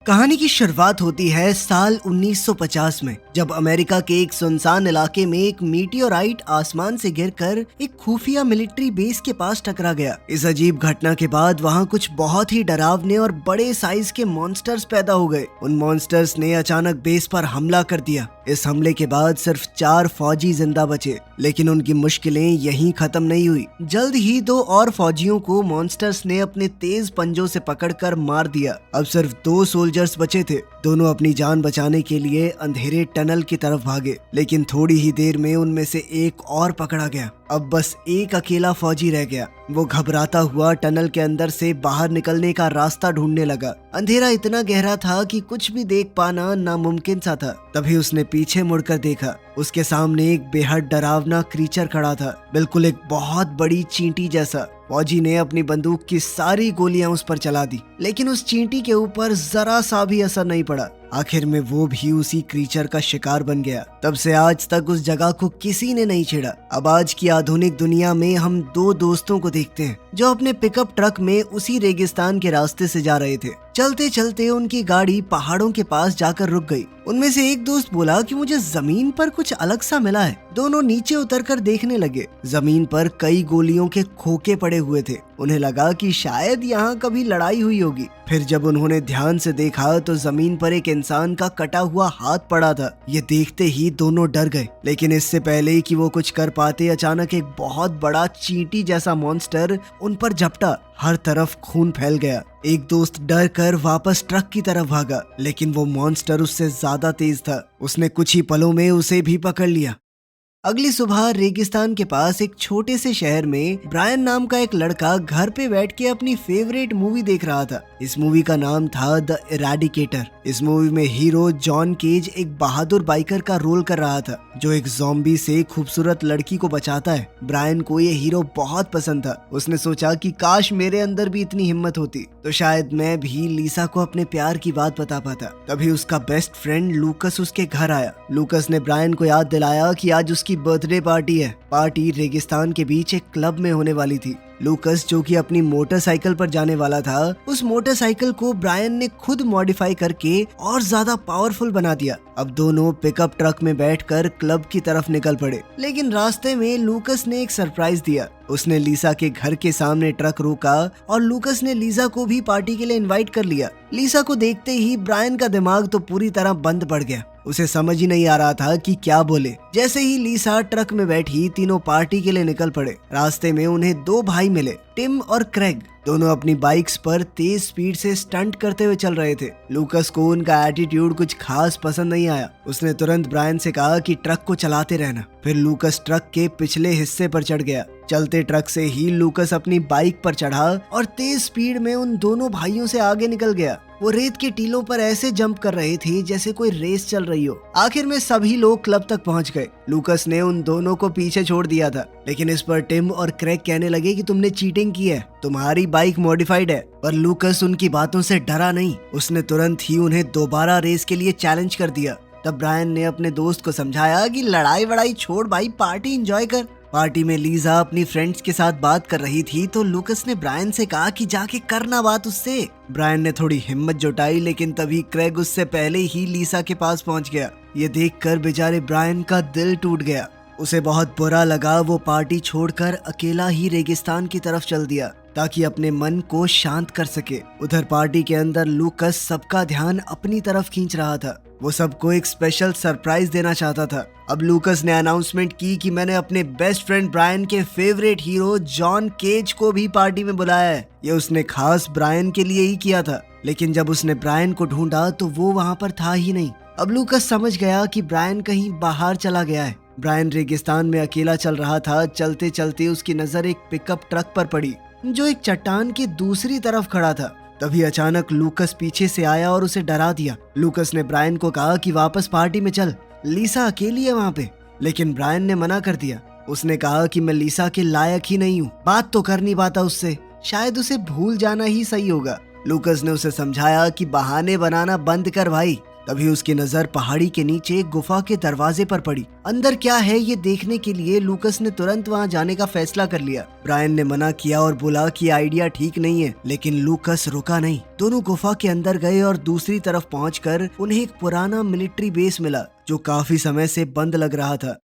कहानी की शुरुआत होती है साल 1950 में, जब अमेरिका के एक सुनसान इलाके में एक मीटियोराइट आसमान से गिरकर एक खुफिया मिलिट्री बेस के पास टकरा गया। इस अजीब घटना के बाद वहां कुछ बहुत ही डरावने और बड़े साइज के मॉन्स्टर्स पैदा हो गए। उन मॉन्स्टर्स ने अचानक बेस पर हमला कर दिया। इस हमले के बाद सिर्फ 4 फौजी जिंदा बचे, लेकिन उनकी मुश्किलें यहीं खत्म नहीं हुई। जल्द ही 2 और फौजियों को मॉन्स्टर्स ने अपने तेज पंजों से पकड़कर मार दिया। अब सिर्फ 2 सोल्जर्स बचे थे। दोनों अपनी जान बचाने के लिए अंधेरे टनल की तरफ भागे, लेकिन थोड़ी ही देर में उनमें से एक और पकड़ा गया। अब बस एक अकेला फौजी रह गया। वो घबराता हुआ टनल के अंदर से बाहर निकलने का रास्ता ढूंढने लगा। अंधेरा इतना गहरा था कि कुछ भी देख पाना नामुमकिन सा था। तभी उसने पीछे मुड़कर देखा। उसके सामने एक बेहद डरावना क्रीचर खड़ा था, बिल्कुल एक बहुत बड़ी चींटी जैसा। फौजी ने अपनी बंदूक की सारी गोलियां उस पर चला दी, लेकिन उस चींटी के ऊपर जरा सा भी असर नहीं पड़ा। आखिर में वो भी उसी क्रीचर का शिकार बन गया। तब से आज तक उस जगह को किसी ने नहीं छेड़ा। अब आज की आधुनिक दुनिया में हम 2 दोस्तों को देखते हैं जो अपने पिकअप ट्रक में उसी रेगिस्तान के रास्ते से जा रहे थे। चलते चलते उनकी गाड़ी पहाड़ों के पास जाकर रुक गई। उनमें से एक दोस्त बोला कि मुझे जमीन पर कुछ अलग सा मिला है। दोनों नीचे उतरकर देखने लगे। जमीन पर कई गोलियों के खोखे पड़े हुए थे। उन्हें लगा कि शायद यहाँ कभी लड़ाई हुई होगी। फिर जब उन्होंने ध्यान से देखा तो जमीन पर एक इंसान का कटा हुआ हाथ पड़ा था। ये देखते ही दोनों डर गए, लेकिन इससे पहले कि वो कुछ कर पाते, अचानक एक बहुत बड़ा चींटी जैसा मॉन्स्टर उन पर झपटा। हर तरफ खून फैल गया। एक दोस्त डर कर वापस ट्रक की तरफ भागा, लेकिन वो मॉन्स्टर उससे ज्यादा तेज था। उसने कुछ ही पलों में उसे भी पकड़ लिया। अगली सुबह रेगिस्तान के पास एक छोटे से शहर में ब्रायन नाम का एक लड़का घर पे बैठ के अपनी फेवरेट मूवी देख रहा था। इस मूवी का नाम था द इराडिकेटर। इस मूवी में हीरो जॉन केज एक बहादुर बाइकर का रोल कर रहा था, जो एक ज़ॉम्बी से खूबसूरत लड़की को बचाता है। ब्रायन को ये हीरो बहुत पसंद था। उसने सोचा कि काश मेरे अंदर भी इतनी हिम्मत होती तो शायद मैं भी लीसा को अपने प्यार की बात बता पाता। तभी उसका बेस्ट फ्रेंड लूकस उसके घर आया। लूकस ने ब्रायन को याद दिलाया कि आज उसकी बर्थडे पार्टी है। पार्टी रेगिस्तान के बीच एक क्लब में होने वाली थी। लूकस, जो कि अपनी मोटरसाइकिल पर जाने वाला था, उस मोटरसाइकिल को ब्रायन ने खुद मॉडिफाई करके और ज्यादा पावरफुल बना दिया। अब दोनों पिकअप ट्रक में बैठकर क्लब की तरफ निकल पड़े, लेकिन रास्ते में लूकस ने एक सरप्राइज दिया। उसने लीसा के घर के सामने ट्रक रोका और लूकस ने लीसा को भी पार्टी के लिए इनवाइट कर लिया। लीसा को देखते ही ब्रायन का दिमाग तो पूरी तरह बंद पड़ गया। उसे समझ ही नहीं आ रहा था कि क्या बोले। जैसे ही लीसा ट्रक में बैठी, तीनों पार्टी के लिए निकल पड़े। रास्ते में उन्हें 2 भाई मिले, टिम और क्रेग। दोनों अपनी बाइक्स पर तेज स्पीड से स्टंट करते हुए चल रहे थे। लूकस को उनका एटीट्यूड कुछ खास पसंद नहीं आया। उसने तुरंत ब्रायन से कहा कि ट्रक को चलाते रहना। फिर लूकस ट्रक के पिछले हिस्से पर चढ़ गया। चलते ट्रक से ही लूकस अपनी बाइक पर चढ़ा और तेज स्पीड में उन दोनों भाइयों से आगे निकल गया। वो रेत के टीलों पर ऐसे जंप कर रहे थे जैसे कोई रेस चल रही हो। आखिर में सभी लोग क्लब तक पहुंच गए। लूकस ने उन दोनों को पीछे छोड़ दिया था, लेकिन इस पर टिम और क्रेग कहने लगे कि तुमने चीटिंग की है, तुम्हारी बाइक मॉडिफाइड है। पर लूकस उनकी बातों से डरा नहीं। उसने तुरंत ही उन्हें दोबारा रेस के लिए चैलेंज कर दिया। तब ब्रायन ने अपने दोस्त को समझाया कि लड़ाई वड़ाई छोड़ भाई, पार्टी एंजॉय कर। पार्टी में लीजा अपनी फ्रेंड्स के साथ बात कर रही थी तो लूकस ने ब्रायन से कहा कि जाके करना बात उससे। ब्रायन ने थोड़ी हिम्मत जुटाई, लेकिन तभी क्रेग उससे पहले ही लीसा के पास पहुंच गया। ये देखकर बेचारे ब्रायन का दिल टूट गया। उसे बहुत बुरा लगा। वो पार्टी छोड़कर अकेला ही रेगिस्तान की तरफ चल दिया ताकि अपने मन को शांत कर सके। उधर पार्टी के अंदर लूकस सबका ध्यान अपनी तरफ खींच रहा था। वो सबको एक स्पेशल सरप्राइज देना चाहता था। अब लूकस ने अनाउंसमेंट की कि मैंने अपने बेस्ट फ्रेंड ब्रायन के फेवरेट हीरो जॉन केज को भी पार्टी में बुलाया है। ये उसने खास ब्रायन के लिए ही किया था, लेकिन जब उसने ब्रायन को ढूंढा तो वो वहाँ पर था ही नहीं। अब लूकस समझ गया कि ब्रायन कहीं बाहर चला गया है। ब्रायन रेगिस्तान में अकेला चल रहा था। चलते चलते उसकी नजर एक पिकअप ट्रक पर पड़ी जो एक चट्टान की दूसरी तरफ खड़ा था। तभी अचानक लूकस पीछे से आया और उसे डरा दिया। लूकस ने ब्रायन को कहा कि वापस पार्टी में चल, लीसा अकेली है वहाँ पे। लेकिन ब्रायन ने मना कर दिया। उसने कहा कि मैं लीसा के लायक ही नहीं हूँ, बात तो कर नहीं पाता उससे, शायद उसे भूल जाना ही सही होगा। लूकस ने उसे समझाया कि बहाने बनाना बंद कर भाई, तभी उसकी नजर पहाड़ी के नीचे एक गुफा के दरवाजे पर पड़ी। अंदर क्या है ये देखने के लिए लूकस ने तुरंत वहां जाने का फैसला कर लिया। ब्रायन ने मना किया और बोला कि आइडिया ठीक नहीं है, लेकिन लूकस रुका नहीं। दोनों गुफा के अंदर गए और दूसरी तरफ पहुंचकर उन्हें एक पुराना मिलिट्री बेस मिला जो काफी समय से बंद लग रहा था।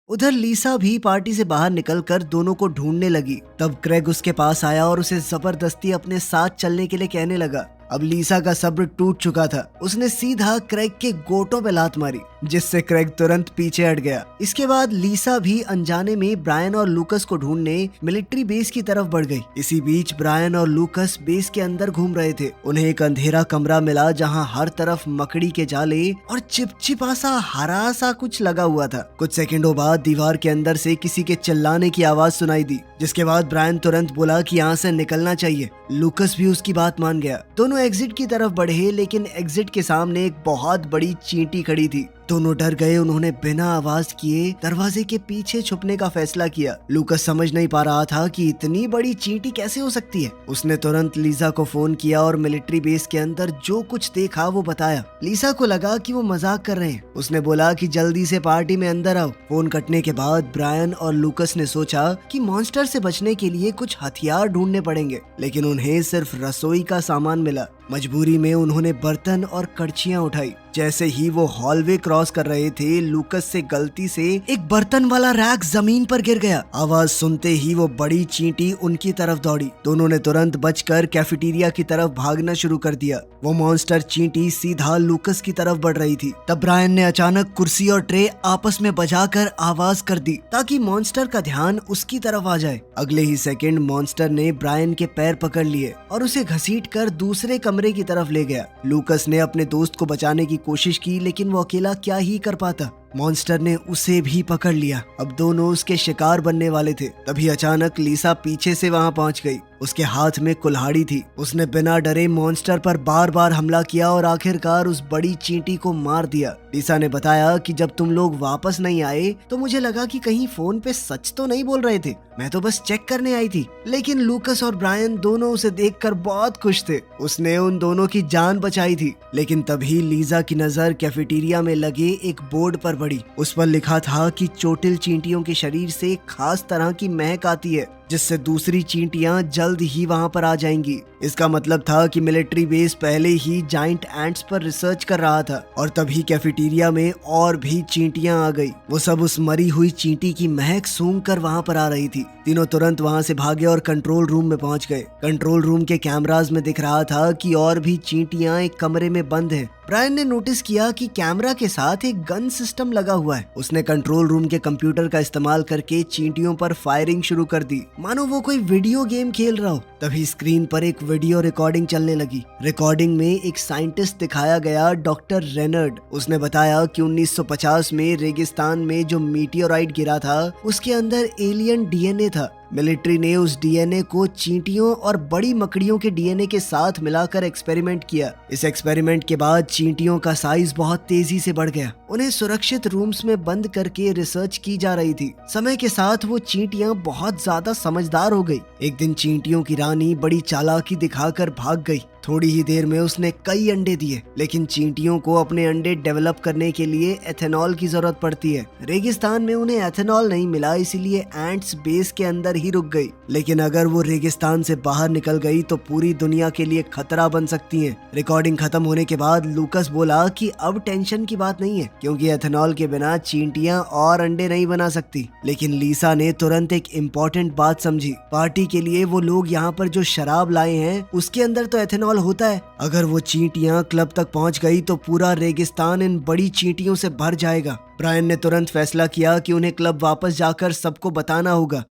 उधर लीसा भी पार्टी से बाहर निकलकर दोनों को ढूंढने लगी। तब क्रेग उसके पास आया और उसे जबरदस्ती अपने साथ चलने के लिए कहने लगा। अब लीसा का सब्र टूट चुका था। उसने सीधा क्रेग के गोटों पे लात मारी, जिससे क्रेग तुरंत पीछे हट गया। इसके बाद लीसा भी अनजाने में ब्रायन और लूकस को ढूंढने मिलिट्री बेस की तरफ बढ़ गई। इसी बीच ब्रायन और लूकस बेस के अंदर घूम रहे थे। उन्हें एक अंधेरा कमरा मिला जहां हर तरफ मकड़ी के जाले और चिपचिपा सा हरा सा कुछ लगा हुआ था। कुछ सेकंडों बाद दीवार के अंदर से किसी के चिल्लाने की आवाज सुनाई दी, जिसके बाद ब्रायन तुरंत बोला कि यहाँ से निकलना चाहिए। लूकस भी उसकी बात मान गया। दोनों एग्जिट की तरफ बढ़े, लेकिन एग्जिट के सामने एक बहुत बड़ी चींटी खड़ी थी। दोनों डर गए। उन्होंने बिना आवाज किए दरवाजे के पीछे छुपने का फैसला किया। लूकस समझ नहीं पा रहा था कि इतनी बड़ी चींटी कैसे हो सकती है। उसने तुरंत लीसा को फोन किया और मिलिट्री बेस के अंदर जो कुछ देखा वो बताया। लीसा को लगा कि वो मजाक कर रहे हैं। उसने बोला कि जल्दी से पार्टी में अंदर आओ। फोन कटने के बाद ब्रायन और लूकस ने सोचा कि मॉन्स्टर से बचने के लिए कुछ हथियार ढूंढने पड़ेंगे, लेकिन उन्हें सिर्फ रसोई का सामान मिला। मजबूरी में उन्होंने बर्तन और कड़छियां उठाई। जैसे ही वो हॉलवे क्रॉस कर रहे थे, लूकस से गलती से एक बर्तन वाला रैक जमीन पर गिर गया। आवाज सुनते ही वो बड़ी चींटी उनकी तरफ दौड़ी। दोनों ने तुरंत बचकर कैफेटेरिया की तरफ भागना शुरू कर दिया। वो मॉन्स्टर चींटी सीधा लूकस की तरफ बढ़ रही थी। तब ब्रायन ने अचानक कुर्सी और ट्रे आपस में बजाकर आवाज कर दी ताकि मॉन्स्टर का ध्यान उसकी तरफ आ जाए। अगले ही सेकंड मॉन्स्टर ने ब्रायन के पैर पकड़ लिए और उसे घसीटकर दूसरे कमरे की तरफ ले गया। लूकस ने अपने दोस्त को बचाने की कोशिश की, लेकिन वो अकेला क्या ही कर पाता। मॉन्स्टर ने उसे भी पकड़ लिया। अब दोनों उसके शिकार बनने वाले थे। तभी अचानक लीसा पीछे से वहां पहुंच गई। उसके हाथ में कुल्हाड़ी थी। उसने बिना डरे मॉन्स्टर पर बार बार हमला किया और आखिरकार उस बड़ी चींटी को मार दिया। लीसा ने बताया कि जब तुम लोग वापस नहीं आए तो मुझे लगा कि कहीं फोन पे सच तो नहीं बोल रहे थे। मैं तो बस चेक करने आई थी। लेकिन लूकस और ब्रायन दोनों उसे देखकर बहुत खुश थे। उसने उन दोनों की जान बचाई थी। लेकिन तभी लीसा की नजर कैफेटेरिया में लगे एक बोर्ड पर पड़ी। उस पर लिखा था कि चोटिल चींटियों के शरीर से एक खास तरह की महक आती है, जिससे दूसरी चींटियां जल्द ही वहां पर आ जाएंगी। इसका मतलब था कि मिलिट्री बेस पहले ही जाइंट एंट्स पर रिसर्च कर रहा था और तभी कैफेटेरिया में और भी चींटियां आ गई। वो सब उस मरी हुई चींटी की महक सूंघ कर वहां पर आ रही थी। तीनों तुरंत वहां से भागे और कंट्रोल रूम में पहुंच गए। कंट्रोल रूम के कैमरास में दिख रहा था कि और भी चींटियां एक कमरे में बंद हैं। ब्रायन ने नोटिस किया कि कैमरा के साथ एक गन सिस्टम लगा हुआ है। उसने कंट्रोल रूम के कंप्यूटर का इस्तेमाल करके चींटियों पर फायरिंग शुरू कर दी, मानो वो कोई वीडियो गेम खेल रहा हो। तभी स्क्रीन पर एक वीडियो रिकॉर्डिंग चलने लगी। रिकॉर्डिंग में एक साइंटिस्ट दिखाया गया, डॉक्टर रेनर्ड। उसने बताया कि 1950 में रेगिस्तान में जो मीटियोराइट गिरा था उसके अंदर एलियन डीएनए था। मिलिट्री ने उस डीएनए को चींटियों और बड़ी मकड़ियों के डीएनए के साथ मिलाकर एक्सपेरिमेंट किया। इस एक्सपेरिमेंट के बाद चींटियों का साइज बहुत तेजी से बढ़ गया। उन्हें सुरक्षित रूम्स में बंद करके रिसर्च की जा रही थी। समय के साथ वो चींटियां बहुत ज्यादा समझदार हो गई। एक दिन चींटियों की रानी बड़ी चालाकी दिखाकर भाग गई। थोड़ी ही देर में उसने कई अंडे दिए, लेकिन चींटियों को अपने अंडे डेवलप करने के लिए एथेनॉल की जरूरत पड़ती है। रेगिस्तान में उन्हें एथेनॉल नहीं मिला, इसीलिए एंट्स बेस के अंदर ही रुक गई। लेकिन अगर वो रेगिस्तान से बाहर निकल गई तो पूरी दुनिया के लिए खतरा बन सकती हैं। रिकॉर्डिंग खत्म होने के बाद लूकस बोला कि अब टेंशन की बात नहीं है, क्योंकि एथेनॉल के बिना चींटियां और अंडे नहीं बना सकती। लेकिन लीसा ने तुरंत एक इम्पोर्टेंट बात समझी। पार्टी के लिए वो लोग यहाँ पर जो शराब लाए हैं उसके अंदर तो एथेनॉल होता है। अगर वो चींटियां क्लब तक पहुंच गई तो पूरा रेगिस्तान इन बड़ी चींटियों से भर जाएगा। ब्रायन ने तुरंत फैसला किया कि उन्हें क्लब वापस जाकर सबको बताना होगा।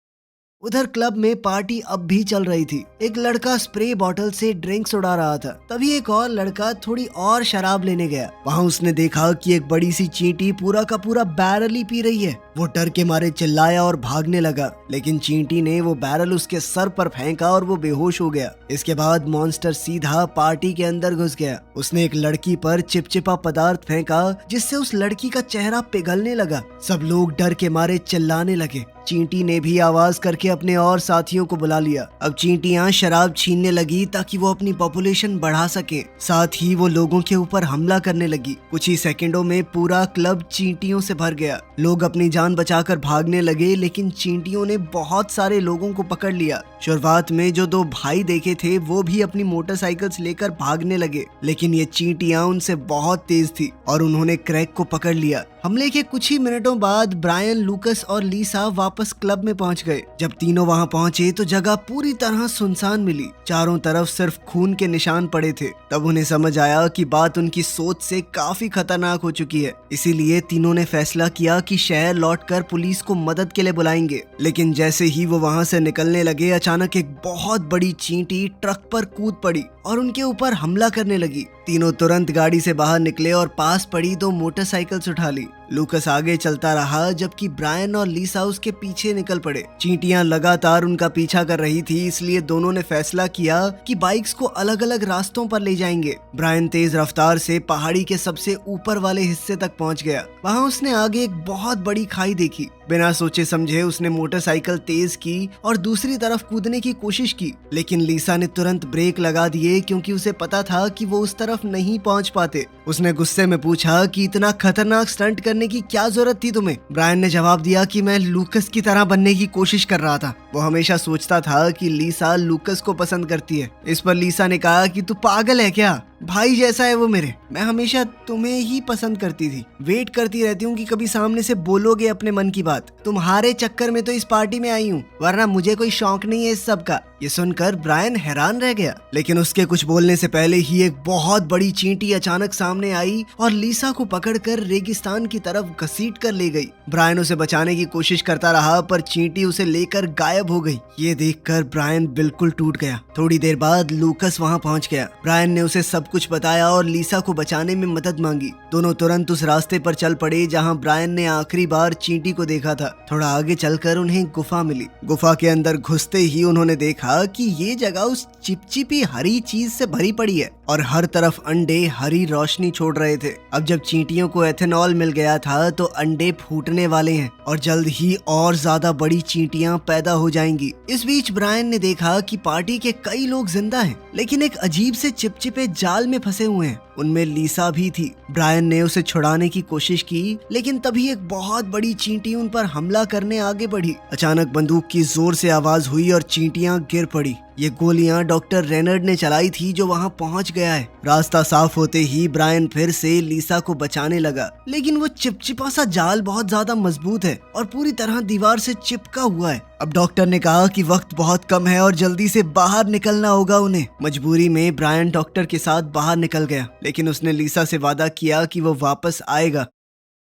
उधर क्लब में पार्टी अब भी चल रही थी। एक लड़का स्प्रे बॉटल से ड्रिंक्स उड़ा रहा था। तभी एक और लड़का थोड़ी और शराब लेने गया। वहाँ उसने देखा कि एक बड़ी सी चींटी पूरा का पूरा बैरल ही पी रही है। वो डर के मारे चिल्लाया और भागने लगा, लेकिन चींटी ने वो बैरल उसके सर पर फेंका और वो बेहोश हो गया। इसके बाद मॉन्स्टर सीधा पार्टी के अंदर घुस गया। उसने एक लड़की पर चिपचिपा पदार्थ फेंका, जिससे उस लड़की का चेहरा पिघलने लगा। सब लोग डर के मारे चिल्लाने लगे। चींटी ने भी आवाज करके अपने और साथियों को बुला लिया। अब चींटियां शराब छीनने लगी ताकि वो अपनी पॉपुलेशन बढ़ा सके। साथ ही वो लोगों के ऊपर हमला करने लगी। कुछ ही सेकंडों में पूरा क्लब चींटियों से भर गया। लोग अपनी जान बचाकर भागने लगे, लेकिन चींटियों ने बहुत सारे लोगों को पकड़ लिया। शुरुआत में जो दो भाई देखे थे वो भी अपनी मोटरसाइकिल्स लेकर भागने लगे, लेकिन ये चींटियां उनसे बहुत तेज थी और उन्होंने क्रैक को पकड़ लिया। हमले के कुछ ही मिनटों बाद ब्रायन, लूकस और लीसा वापस क्लब में पहुंच गए। जब तीनों वहां पहुंचे तो जगह पूरी तरह सुनसान मिली। चारों तरफ सिर्फ खून के निशान पड़े थे। तब उन्हें समझ आया कि बात उनकी सोच से काफी खतरनाक हो चुकी है। इसीलिए तीनों ने फैसला किया कि शहर लौटकर पुलिस को मदद के लिए बुलाएंगे। लेकिन जैसे ही वो वहां से निकलने लगे, अचानक एक बहुत बड़ी चींटी ट्रक पर कूद पड़ी और उनके ऊपर हमला करने लगी। तीनों तुरंत गाड़ी से बाहर निकले और पास पड़ी दो मोटरसाइकिल्स उठा ली। लूकस आगे चलता रहा, जबकि ब्रायन और लीसा उसके पीछे निकल पड़े। चींटियां लगातार उनका पीछा कर रही थी, इसलिए दोनों ने फैसला किया कि बाइक्स को अलग अलग रास्तों पर ले जाएंगे। ब्रायन तेज रफ्तार से पहाड़ी के सबसे ऊपर वाले हिस्से तक पहुंच गया। वहां उसने आगे एक बहुत बड़ी खाई देखी। बिना सोचे समझे उसने मोटरसाइकिल तेज की और दूसरी तरफ कूदने की कोशिश की, लेकिन लीसा ने तुरंत ब्रेक लगा दिए क्योंकि उसे पता था कि वो उस तरफ नहीं पहुंच पाते। उसने गुस्से में पूछा कि इतना खतरनाक स्टंट करने की क्या जरूरत थी तुम्हें? ब्रायन ने जवाब दिया कि मैं लूकस की तरह बनने की कोशिश कर रहा था। वो हमेशा सोचता था कि लीसा लूकस को पसंद करती है। इस पर लीसा ने कहा कि तू पागल है क्या? भाई जैसा है वो मेरे। मैं हमेशा तुम्हें ही पसंद करती थी। वेट करती रहती हूँ कि कभी सामने से बोलोगे अपने मन की बात। तुम्हारे चक्कर में तो इस पार्टी में आई हूँ, वरना मुझे कोई शौक नहीं है इस सब का। ये सुनकर ब्रायन हैरान रह गया, लेकिन उसके कुछ बोलने से पहले ही एक बहुत बड़ी चींटी अचानक सामने आई और लीसा को पकड़कर रेगिस्तान की तरफ घसीट कर ले गई। ब्रायन उसे बचाने की कोशिश करता रहा, पर चींटी उसे लेकर गायब हो गई। ये देखकर ब्रायन बिल्कुल टूट गया। थोड़ी देर बाद लूकस वहाँ पहुँच गया। ब्रायन ने उसे सब कुछ बताया और लीसा को बचाने में मदद मांगी। दोनों तुरंत उस रास्ते पर चल पड़े जहाँ ब्रायन ने आखिरी बार चींटी को देखा था। थोड़ा आगे चलकर उन्हें गुफा मिली। गुफा के अंदर घुसते ही उन्होंने देखा कि ये जगह उस चिपचिपी हरी चीज से भरी पड़ी है और हर तरफ अंडे हरी रोशनी छोड़ रहे थे। अब जब चींटियों को एथेनॉल मिल गया था तो अंडे फूटने वाले हैं और जल्द ही और ज्यादा बड़ी चींटियां पैदा हो जाएंगी। इस बीच ब्रायन ने देखा कि पार्टी के कई लोग जिंदा हैं, लेकिन एक अजीब से चिपचिपे जाल में फंसे हुए हैं। उनमें लीसा भी थी। ब्रायन ने उसे छुड़ाने की कोशिश की, लेकिन तभी एक बहुत बड़ी चींटी उन पर हमला करने आगे बढ़ी। अचानक बंदूक की जोर से आवाज हुई और चींटियां गिर पड़ी। ये गोलियां डॉक्टर रेनर्ड ने चलाई थी, जो वहां पहुंच गया है। रास्ता साफ होते ही ब्रायन फिर से लीसा को बचाने लगा, लेकिन वो चिपचिपा सा जाल बहुत ज्यादा मजबूत है और पूरी तरह दीवार से चिपका हुआ है। अब डॉक्टर ने कहा कि वक्त बहुत कम है और जल्दी से बाहर निकलना होगा उन्हें। मजबूरी में ब्रायन डॉक्टर के साथ बाहर निकल गया, लेकिन उसने लीसा से वादा किया कि वो वापस आएगा।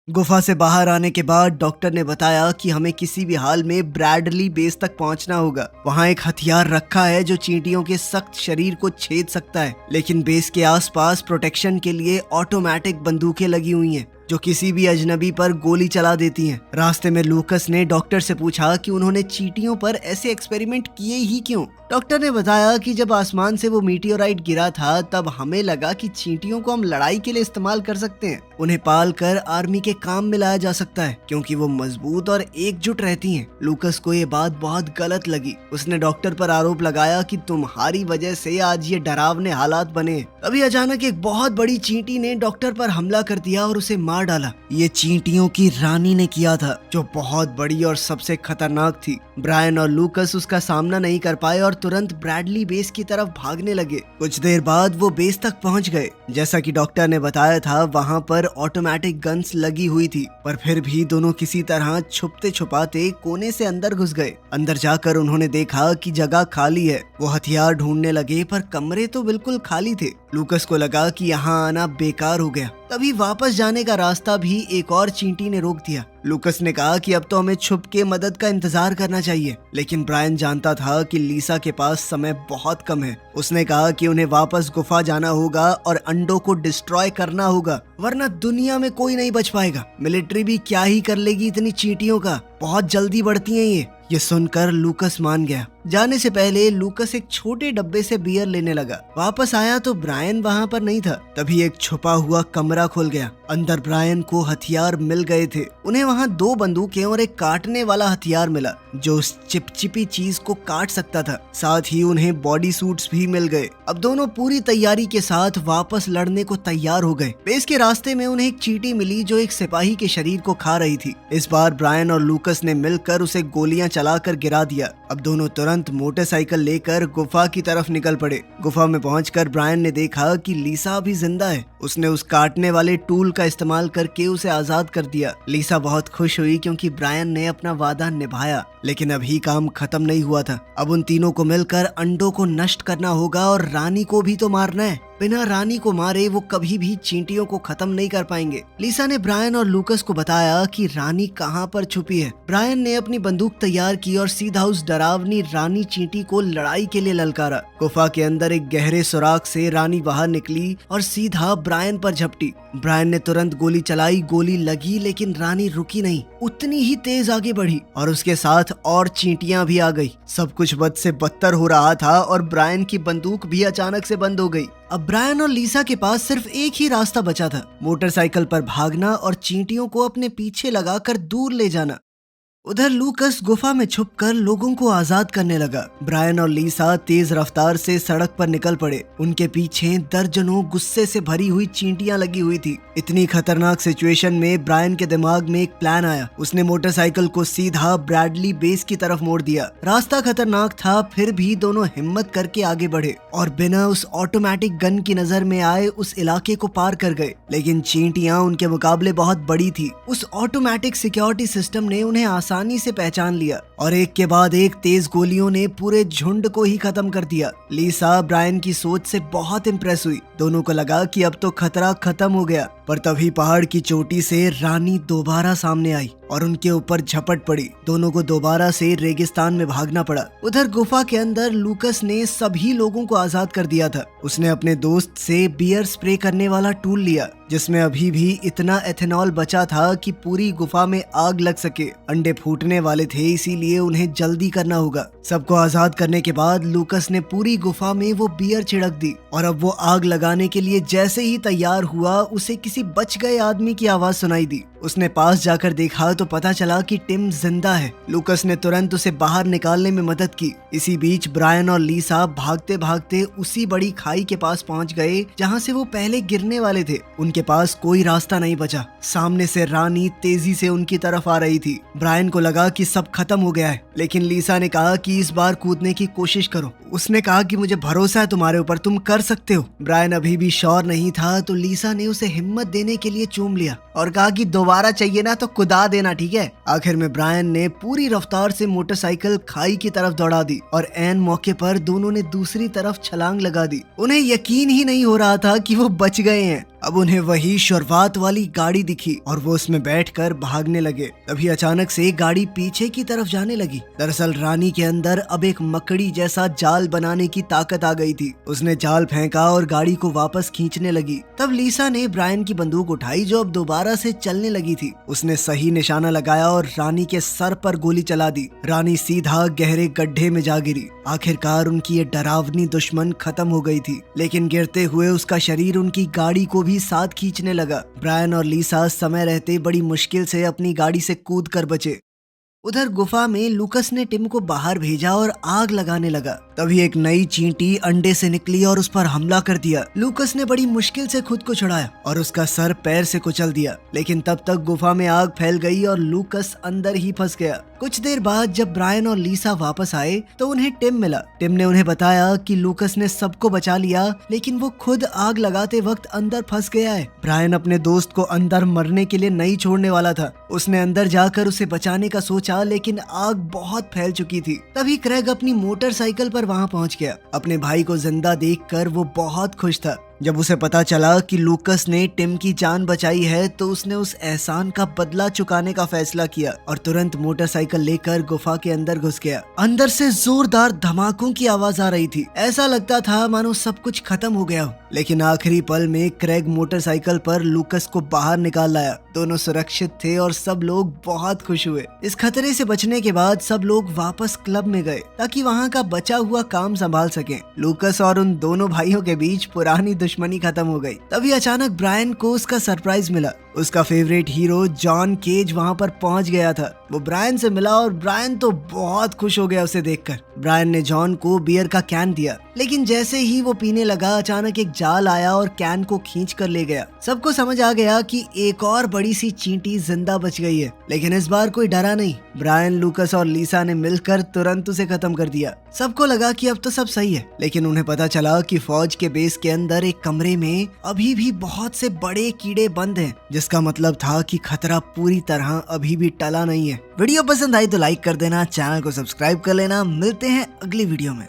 गुफा से बाहर आने के बाद डॉक्टर ने बताया कि हमें किसी भी हाल में ब्रैडली बेस तक पहुंचना होगा। वहां एक हथियार रखा है जो चींटियों के सख्त शरीर को छेद सकता है, लेकिन बेस के आसपास प्रोटेक्शन के लिए ऑटोमेटिक बंदूकें लगी हुई हैं जो किसी भी अजनबी पर गोली चला देती हैं। रास्ते में लूकस ने डॉक्टर से पूछा कि उन्होंने चींटियों पर ऐसे एक्सपेरिमेंट किए ही क्यों। डॉक्टर ने बताया कि जब आसमान से वो मीटियोराइट गिरा था तब हमें लगा कि चींटियों को हम लड़ाई के लिए इस्तेमाल कर सकते हैं। उन्हें पाल कर आर्मी के काम में लाया जा सकता है क्योंकि वो मजबूत और एकजुट रहती हैं। लूकस को ये बात बहुत गलत लगी। उसने डॉक्टर पर आरोप लगाया कि तुम्हारी वजह से आज ये डरावने हालात बने। तभी अचानक एक बहुत बड़ी चींटी ने डॉक्टर पर हमला कर दिया और उसे मार डाला। ये चींटियों की रानी ने किया था, जो बहुत बड़ी और सबसे खतरनाक थी। ब्रायन और लूकस उसका सामना नहीं कर पाए और तुरंत ब्रैडली बेस की तरफ भागने लगे। कुछ देर बाद वो बेस तक पहुंच गए। जैसा कि डॉक्टर ने बताया था, वहां पर ऑटोमेटिक गन्स लगी हुई थी, पर फिर भी दोनों किसी तरह छुपते छुपाते कोने से अंदर घुस गए। अंदर जाकर उन्होंने देखा कि जगह खाली है। वो हथियार ढूंढने लगे, पर कमरे तो बिल्कुल खाली थे। लूकस को लगा कि यहाँ आना बेकार हो गया। तभी वापस जाने का रास्ता भी एक और चींटी ने रोक दिया। लूकस ने कहा कि अब तो हमें छुप के मदद का इंतजार करना चाहिए, लेकिन ब्रायन जानता था कि लीसा के पास समय बहुत कम है। उसने कहा कि उन्हें वापस गुफा जाना होगा और अंडों को डिस्ट्रॉय करना होगा, वरना दुनिया में कोई नहीं बच पाएगा। मिलिट्री भी क्या ही कर लेगी इतनी चींटियों का, बहुत जल्दी बढ़ती हैं ये। सुनकर लूकस मान गया। जाने से पहले लूकस एक छोटे डब्बे से बियर लेने लगा। वापस आया तो ब्रायन वहाँ पर नहीं था। तभी एक छुपा हुआ कमरा खुल गया। अंदर ब्रायन को हथियार मिल गए थे। उन्हें वहाँ 2 बंदूकें और एक काटने वाला हथियार मिला जो उस चिपचिपी चीज को काट सकता था। साथ ही उन्हें बॉडी सूट्स भी मिल गए। अब दोनों पूरी तैयारी के साथ वापस लड़ने को तैयार हो गए। बेस के रास्ते में उन्हें एक चींटी मिली जो एक सिपाही के शरीर को खा रही थी। इस बार ब्रायन और लूकस ने मिलकर उसे गोलियां चलाकर गिरा दिया। अब दोनों तुरंत मोटरसाइकिल लेकर गुफा की तरफ निकल पड़े। गुफा में पहुंचकर ब्रायन ने देखा कि लीसा अभी जिंदा है। उसने उस काटने वाले टूल का इस्तेमाल करके उसे आजाद कर दिया। लीसा बहुत खुश हुई क्योंकि ब्रायन ने अपना वादा निभाया। लेकिन अभी काम खत्म नहीं हुआ था। अब उन तीनों को मिलकर अंडों को नष्ट करना होगा और रानी को भी तो मारना है। बिना रानी को मारे वो कभी भी चींटियों को खत्म नहीं कर पाएंगे। लीसा ने ब्रायन और लूकस को बताया कि रानी कहाँ पर छुपी है। ब्रायन ने अपनी बंदूक तैयार की और सीधा उस डरावनी रानी चींटी को लड़ाई के लिए ललकारा। गुफा के अंदर एक गहरे सुराख से रानी बाहर निकली और सीधा ब्रायन पर झपटी। ब्रायन ने तुरंत गोली चलाई। गोली लगी लेकिन रानी रुकी नहीं, उतनी ही तेज आगे बढ़ी और उसके साथ और चींटियां भी आ गई। सब कुछ बद से बदतर हो रहा था और ब्रायन की बंदूक भी अचानक से बंद हो गई। अब ब्रायन और लीसा के पास सिर्फ एक ही रास्ता बचा था, मोटरसाइकिल पर भागना और चींटियों को अपने पीछे लगाकर दूर ले जाना। उधर लूकस गुफा में छुपकर लोगों को आजाद करने लगा। ब्रायन और लीसा तेज रफ्तार से सड़क पर निकल पड़े। उनके पीछे दर्जनों गुस्से से भरी हुई चींटियां लगी हुई थी। इतनी खतरनाक सिचुएशन में ब्रायन के दिमाग में एक प्लान आया। उसने मोटरसाइकिल को सीधा ब्रैडली बेस की तरफ मोड़ दिया। रास्ता खतरनाक था, फिर भी दोनों हिम्मत करके आगे बढ़े और बिना उस ऑटोमेटिक गन की नजर में आए उस इलाके को पार कर गए। लेकिन चींटियां उनके मुकाबले बहुत बड़ी थी। उस ऑटोमेटिक सिक्योरिटी सिस्टम ने उन्हें आसानी से पहचान लिया और एक के बाद एक तेज गोलियों ने पूरे झुंड को ही खत्म कर दिया। लीसा ब्रायन की सोच से बहुत इम्प्रेस हुई। दोनों को लगा कि अब तो खतरा खत्म हो गया, पर तभी पहाड़ की चोटी से रानी दोबारा सामने आई और उनके ऊपर झपट पड़ी। दोनों को दोबारा से रेगिस्तान में भागना पड़ा। उधर गुफा के अंदर लूकस ने सभी लोगों को आजाद कर दिया था। उसने अपने दोस्त से बियर स्प्रे करने वाला टूल लिया जिसमें अभी भी इतना एथेनॉल बचा था कि पूरी गुफा में आग लग सके। अंडे फूटने वाले थे, इसीलिए उन्हें जल्दी करना होगा। सबको आजाद करने के बाद लूकस ने पूरी गुफा में वो बियर छिड़क दी और अब वो आग लगाने के लिए जैसे ही तैयार हुआ उसे किसी बच गए आदमी की आवाज सुनाई दी। उसने पास जाकर देखा तो पता चला कि टिम जिंदा है। लूकस ने तुरंत उसे बाहर निकालने में मदद की। इसी बीच ब्रायन और लीसा भागते भागते उसी बड़ी खाई के पास पहुंच गए जहां से वो पहले गिरने वाले थे। उनके पास कोई रास्ता नहीं बचा। सामने से रानी तेजी से उनकी तरफ आ रही थी। ब्रायन को लगा कि सब खत्म हो गया है, लेकिन लीसा ने कहा कि इस बार कूदने की कोशिश करो। उसने कहा कि मुझे भरोसा है तुम्हारे ऊपर, तुम कर सकते हो। ब्रायन अभी भी श्योर नहीं था तो लीसा ने उसे हिम्मत देने के लिए चूम लिया और कहा कि दोबारा चाहिए ना तो कुदा देना, ठीक है। आखिर में ब्रायन ने पूरी रफ्तार से मोटरसाइकिल खाई की तरफ दौड़ा दी और ऐन मौके पर दोनों ने दूसरी तरफ छलांग लगा दी। उन्हें यकीन ही नहीं हो रहा था कि वो बच गए हैं। अब उन्हें वही शुरुआत वाली गाड़ी दिखी और वो उसमें बैठकर भागने लगे। तभी अचानक से गाड़ी पीछे की तरफ जाने लगी। दरअसल रानी के अंदर अब एक मकड़ी जैसा जाल बनाने की ताकत आ गई थी। उसने जाल फेंका और गाड़ी को वापस खींचने लगी। तब लीसा ने ब्रायन की बंदूक उठाई जो अब दोबारा से चलने लगी थी। उसने सही निशाना लगाया और रानी के सर पर गोली चला दी। रानी सीधा गहरे गड्ढे में जा गिरी। आखिरकार उनकी ये डरावनी दुश्मन खत्म हो गई थी, लेकिन गिरते हुए उसका शरीर उनकी गाड़ी को भी साथ खींचने लगा। ब्रायन और लीसा समय रहते बड़ी मुश्किल से अपनी गाड़ी से कूद कर बचे। उधर गुफा में लूकस ने टिम को बाहर भेजा और आग लगाने लगा। तभी एक नई चींटी अंडे से निकली और उस पर हमला कर दिया। लूकस ने बड़ी मुश्किल से खुद को छुड़ाया और उसका सर पैर से कुचल दिया, लेकिन तब तक गुफा में आग फैल गई और लूकस अंदर ही फंस गया। कुछ देर बाद जब ब्रायन और लीसा वापस आए तो उन्हें टिम मिला। टिम ने उन्हें बताया कि लूकस ने सबको बचा लिया, लेकिन वो खुद आग लगाते वक्त अंदर फंस गया है। ब्रायन अपने दोस्त को अंदर मरने के लिए नहीं छोड़ने वाला था। उसने अंदर जाकर उसे बचाने का सोचा, लेकिन आग बहुत फैल चुकी थी। तभी क्रेग अपनी मोटरसाइकिल पर वहां पहुंच गया। अपने भाई को जिंदा देखकर वो बहुत खुश था। जब उसे पता चला कि लूकस ने टिम की जान बचाई है तो उसने उस एहसान का बदला चुकाने का फैसला किया और तुरंत मोटरसाइकिल लेकर गुफा के अंदर घुस गया। अंदर से जोरदार धमाकों की आवाज आ रही थी। ऐसा लगता था मानो सब कुछ खत्म हो गया हो। लेकिन आखिरी पल में क्रेग मोटरसाइकिल पर लूकस को बाहर निकाल लाया। दोनों सुरक्षित थे और सब लोग बहुत खुश हुए। इस खतरे से बचने के बाद सब लोग वापस क्लब में गए ताकि वहाँ का बचा हुआ काम संभाल सकें। लूकस और उन दोनों भाइयों के बीच पुरानी दुश्मनी खत्म हो गई। तभी अचानक ब्रायन को उसका सरप्राइज मिला। उसका फेवरेट हीरो जॉन केज वहाँ पर पहुँच गया था। वो ब्रायन से मिला और ब्रायन तो बहुत खुश हो गया उसे देखकर। ब्रायन ने जॉन को बियर का कैन दिया, लेकिन जैसे ही वो पीने लगा अचानक एक जाल आया और कैन को खींच कर ले गया। सबको समझ आ गया कि एक और बड़ी सी चींटी जिंदा बच गई है, लेकिन इस बार कोई डरा नहीं। ब्रायन, लूकस और लीसा ने मिलकर तुरंत उसे खत्म कर दिया। सबको लगा कि अब तो सब सही है, लेकिन उन्हें पता चला कि फौज के बेस के अंदर एक कमरे में अभी भी बहुत से बड़े कीड़े बंद हैं, जिसका मतलब था कि खतरा पूरी तरह अभी भी टला नहीं है। वीडियो पसंद आई तो लाइक कर देना, चैनल को सब्सक्राइब कर लेना। मिलते हैं अगली वीडियो में।